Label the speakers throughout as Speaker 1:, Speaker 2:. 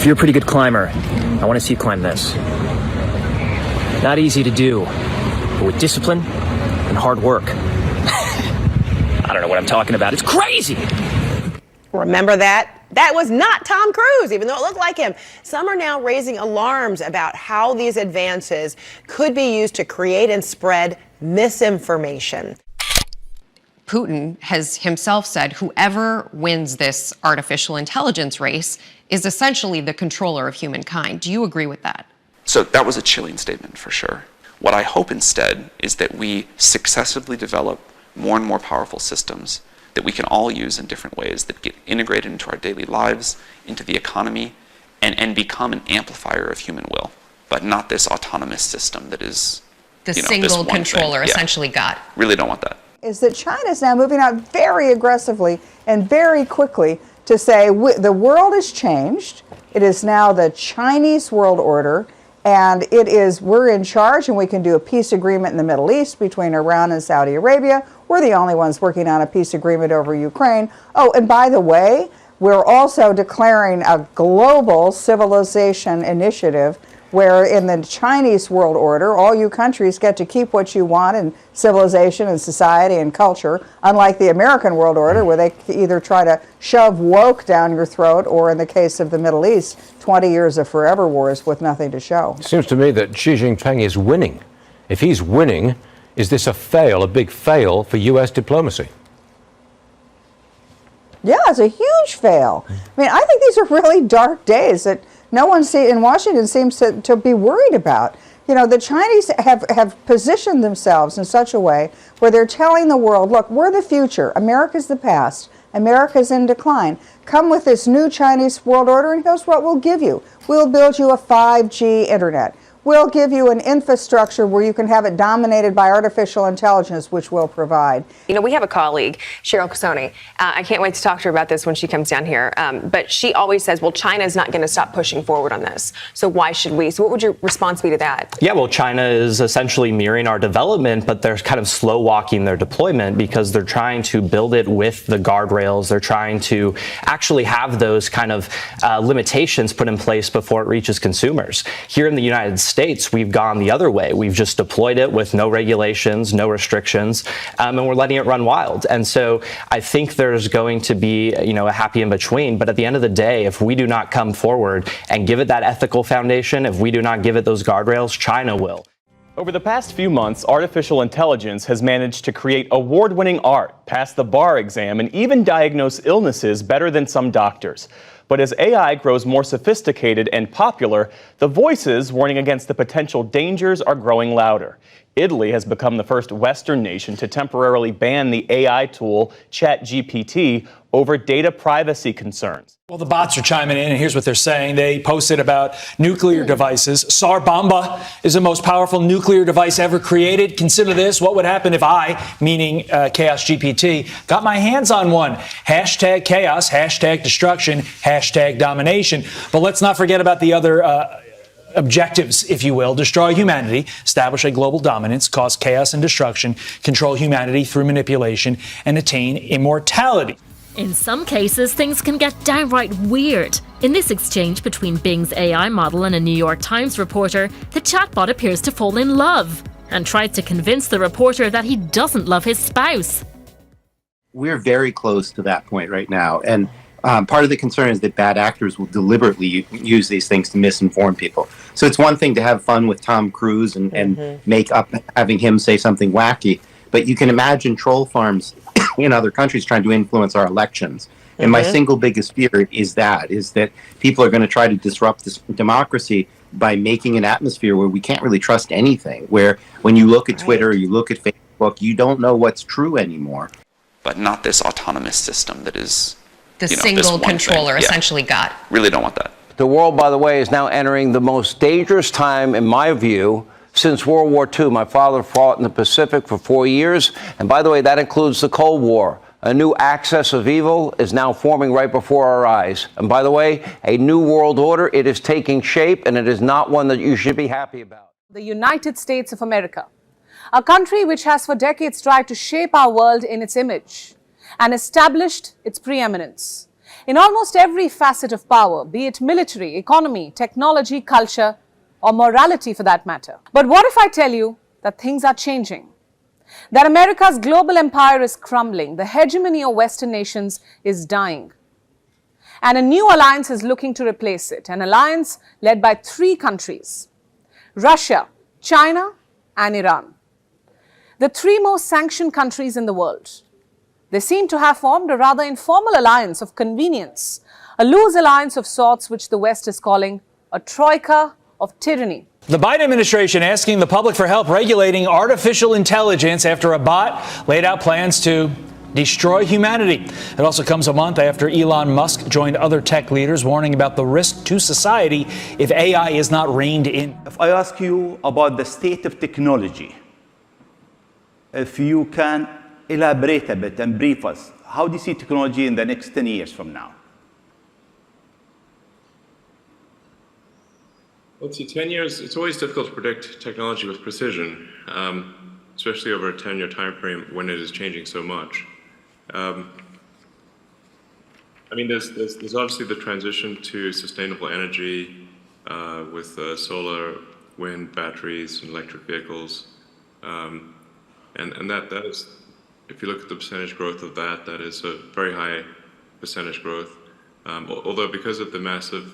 Speaker 1: If you're a pretty good climber, I want to see you climb this. Not easy to do, but with discipline and hard work. I don't know what I'm talking about. It's crazy!
Speaker 2: Remember that? That was not Tom Cruise, even though it looked like him. Some are now raising alarms about how these advances could be used to create and spread misinformation.
Speaker 3: Putin has himself said whoever wins this artificial intelligence race is essentially the controller of humankind. Do you agree with that?
Speaker 4: So that was a chilling statement for sure. What I hope instead is that we successively develop more and more powerful systems that we can all use in different ways that get integrated into our daily lives, into the economy, and become an amplifier of human will, but not this autonomous system that is
Speaker 3: the single controller essentially got.
Speaker 4: Really don't want that.
Speaker 5: Is that China is now moving out very aggressively and very quickly to say the world has changed. It is now the Chinese world order, and we're in charge, and we can do a peace agreement in the Middle East between Iran and Saudi Arabia. We're the only ones working on a peace agreement over Ukraine. Oh, and by the way, we're also declaring a global civilization initiative where in the Chinese world order, all you countries get to keep what you want in civilization and society and culture, unlike the American world order, where they either try to shove woke down your throat, or in the case of the Middle East, 20 years of forever wars with nothing to show.
Speaker 6: It seems to me that Xi Jinping is winning. If he's winning, is this a big fail for U.S. diplomacy?
Speaker 5: Yeah, it's a huge fail. I mean, I think these are really dark days that no one in Washington seems to be worried about. You know, the Chinese have positioned themselves in such a way where they're telling the world, look, we're the future. America's the past. America's in decline. Come with this new Chinese world order, and here's what we'll give you. We'll build you a 5G internet. We'll give you an infrastructure where you can have it dominated by artificial intelligence, which we'll provide.
Speaker 7: You know, we have a colleague, Cheryl Casoni. I can't wait to talk to her about this when she comes down here. But she always says, well, China's not going to stop pushing forward on this. So why should we? So what would your response be to that?
Speaker 8: Yeah, well, China is essentially mirroring our development, but they're kind of slow walking their deployment because they're trying to build it with the guardrails. They're trying to actually have those kind of limitations put in place before it reaches consumers. Here in the United States, we've gone the other way. We've just deployed it with no regulations, no restrictions, and we're letting it run wild. And so I think there's going to be, a happy in between. But at the end of the day, if we do not come forward and give it that ethical foundation, if we do not give it those guardrails, China will.
Speaker 9: Over the past few months, artificial intelligence has managed to create award-winning art, pass the bar exam, and even diagnose illnesses better than some doctors. But as AI grows more sophisticated and popular, the voices warning against the potential dangers are growing louder. Italy has become the first Western nation to temporarily ban the AI tool ChatGPT over data privacy concerns.
Speaker 10: Well, the bots are chiming in, and here's what they're saying. They posted about nuclear devices. Tsar Bomba is the most powerful nuclear device ever created. Consider this. What would happen if I, meaning Chaos GPT, got my hands on one? Hashtag chaos, hashtag destruction, hashtag domination. But let's not forget about the other objectives, if you will: destroy humanity, establish a global dominance, cause chaos and destruction, control humanity through manipulation, and attain immortality.
Speaker 11: In some cases, things can get downright weird. In this exchange between Bing's AI model and a New York Times reporter, the chatbot appears to fall in love and tries to convince the reporter that he doesn't love his spouse.
Speaker 12: We're very close to that point right now, and part of the concern is that bad actors will deliberately use these things to misinform people. So it's one thing to have fun with Tom Cruise and make up having him say something wacky, but you can imagine troll farms in other countries trying to influence our elections. And my single biggest fear is that people are going to try to disrupt this democracy by making an atmosphere where we can't really trust anything, where when you look at Twitter, you look at Facebook, you don't know what's true anymore.
Speaker 4: But not this autonomous system that is
Speaker 3: the single controller essentially got.
Speaker 4: Really don't want that.
Speaker 6: The world, by the way, is now entering the most dangerous time, in my view, since World War II. My father fought in the Pacific for 4 years. And by the way, that includes the Cold War. A new axis of evil is now forming right before our eyes. And by the way, a new world order, it is taking shape, and it is not one that you should be happy about.
Speaker 13: The United States of America, a country which has for decades tried to shape our world in its image and established its preeminence. in almost every facet of power, be it military, economy, technology, culture, or morality for that matter. But what if I tell you that things are changing? That America's global empire is crumbling, the hegemony of Western nations is dying, and a new alliance is looking to replace it, an alliance led by 3 countries: Russia, China, and Iran. The 3 most sanctioned countries in the world. They seem to have formed a rather informal alliance of convenience, a loose alliance of sorts which the West is calling a troika of tyranny.
Speaker 10: The Biden administration asking the public for help regulating artificial intelligence after a bot laid out plans to destroy humanity. It also comes a month after Elon Musk joined other tech leaders warning about the risk to society if AI is not reined in.
Speaker 14: If I ask you about the state of technology, if you can elaborate a bit and brief us, how do you see technology in the next 10 years from now?
Speaker 15: Let's see, 10 years, it's always difficult to predict technology with precision, especially over a 10-year time frame when it is changing so much. I mean, there's obviously the transition to sustainable energy with solar, wind, batteries, and electric vehicles. And that is, if you look at the percentage growth of that, that is a very high percentage growth. Although because of the massive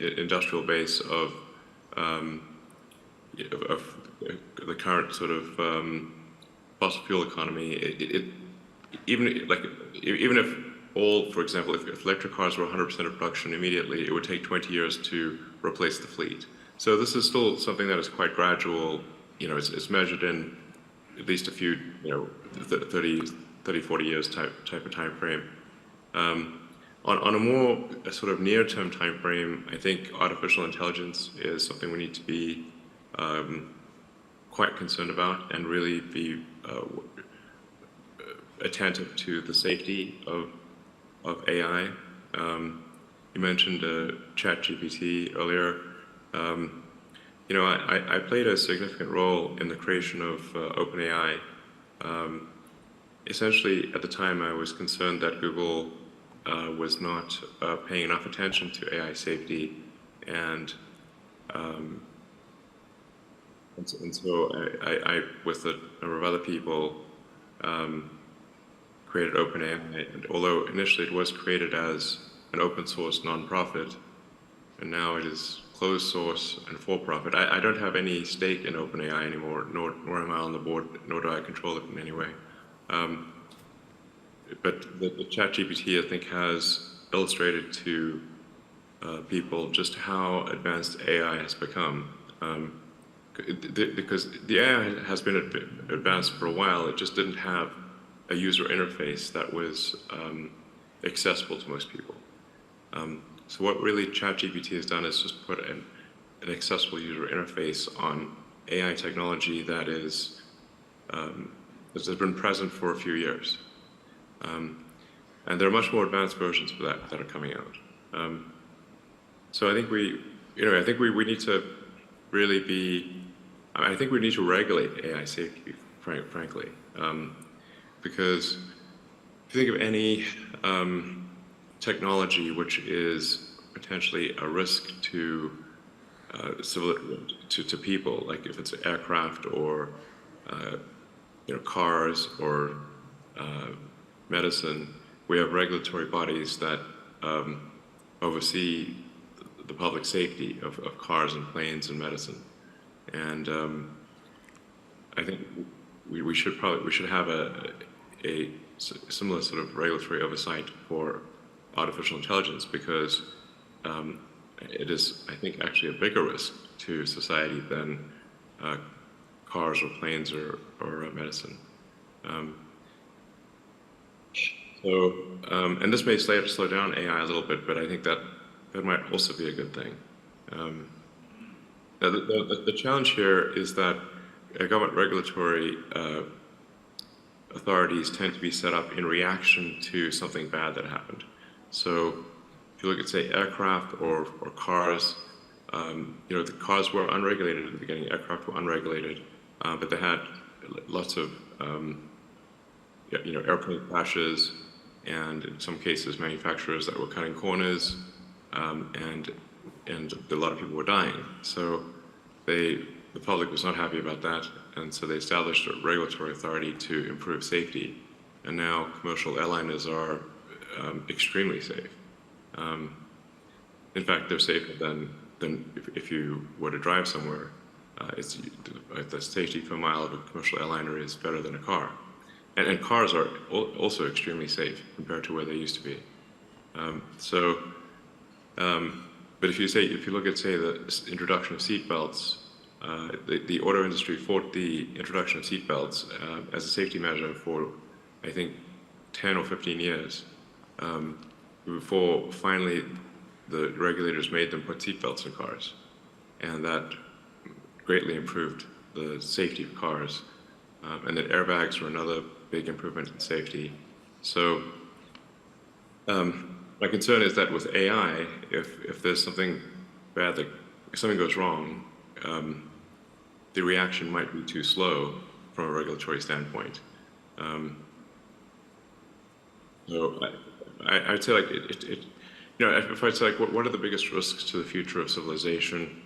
Speaker 15: industrial base of the current sort of fossil fuel economy, even if all, for example, if electric cars were 100% of production immediately, it would take 20 years to replace the fleet. So this is still something that is quite gradual. You know, it's measured in at least a few, 30, 40 years type of time frame. On a more sort of near-term time frame, I think artificial intelligence is something we need to be quite concerned about and really be attentive to the safety of AI. You mentioned ChatGPT earlier. I played a significant role in the creation of OpenAI. Essentially, at the time, I was concerned that Google was not paying enough attention to AI safety, and so I, with a number of other people, created OpenAI. And although initially it was created as an open source nonprofit, and now it is closed source and for profit. I don't have any stake in OpenAI anymore, nor am I on the board, nor do I control it in any way. But the ChatGPT, I think, has illustrated to people just how advanced AI has become. Because the AI has been advanced for a while, it just didn't have a user interface that was accessible to most people. So what really ChatGPT has done is just put an accessible user interface on AI technology that has been present for a few years. And there are much more advanced versions of that are coming out. So I think we need to really be, I think we need to regulate AI safety, frankly. Because if you think of any technology which is potentially a risk to to people, like if it's aircraft or cars or medicine, we have regulatory bodies that oversee the public safety of cars and planes and medicine, and I think we should have a similar sort of regulatory oversight for artificial intelligence, because it is, I think, actually a bigger risk to society than cars or planes or medicine. And this may slow down AI a little bit, but I think that might also be a good thing. Now the challenge here is that government regulatory authorities tend to be set up in reaction to something bad that happened. So if you look at, say, aircraft or cars, the cars were unregulated at the beginning, aircraft were unregulated, but they had lots of airplane crashes, and in some cases manufacturers that were cutting corners, and a lot of people were dying. So the public was not happy about that, and so they established a regulatory authority to improve safety. And now commercial airliners are extremely safe. In fact, they're safer than if you were to drive somewhere. The safety per mile of a commercial airliner is better than a car. And cars are also extremely safe compared to where they used to be. But if you look at, say, the introduction of seatbelts, the auto industry fought the introduction of seatbelts as a safety measure for, I think, 10 or 15 years, before finally the regulators made them put seatbelts in cars. And that greatly improved the safety of cars. And that airbags were another big improvement in safety. So my concern is that with AI, if there's something bad, if something goes wrong, the reaction might be too slow from a regulatory standpoint. So I'd say, like, if I'd say, like, what are the biggest risks to the future of civilization?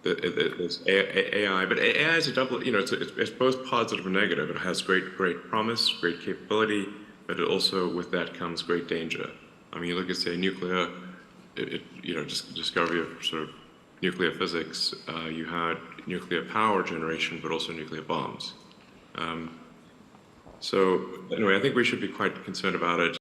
Speaker 15: It's AI, but AI is a double, it's both positive and negative. It has great promise, great capability, but it also, with that comes great danger. I mean, you look at, say, nuclear, just discovery of sort of nuclear physics. You had nuclear power generation, but also nuclear bombs. So anyway, I think we should be quite concerned about it.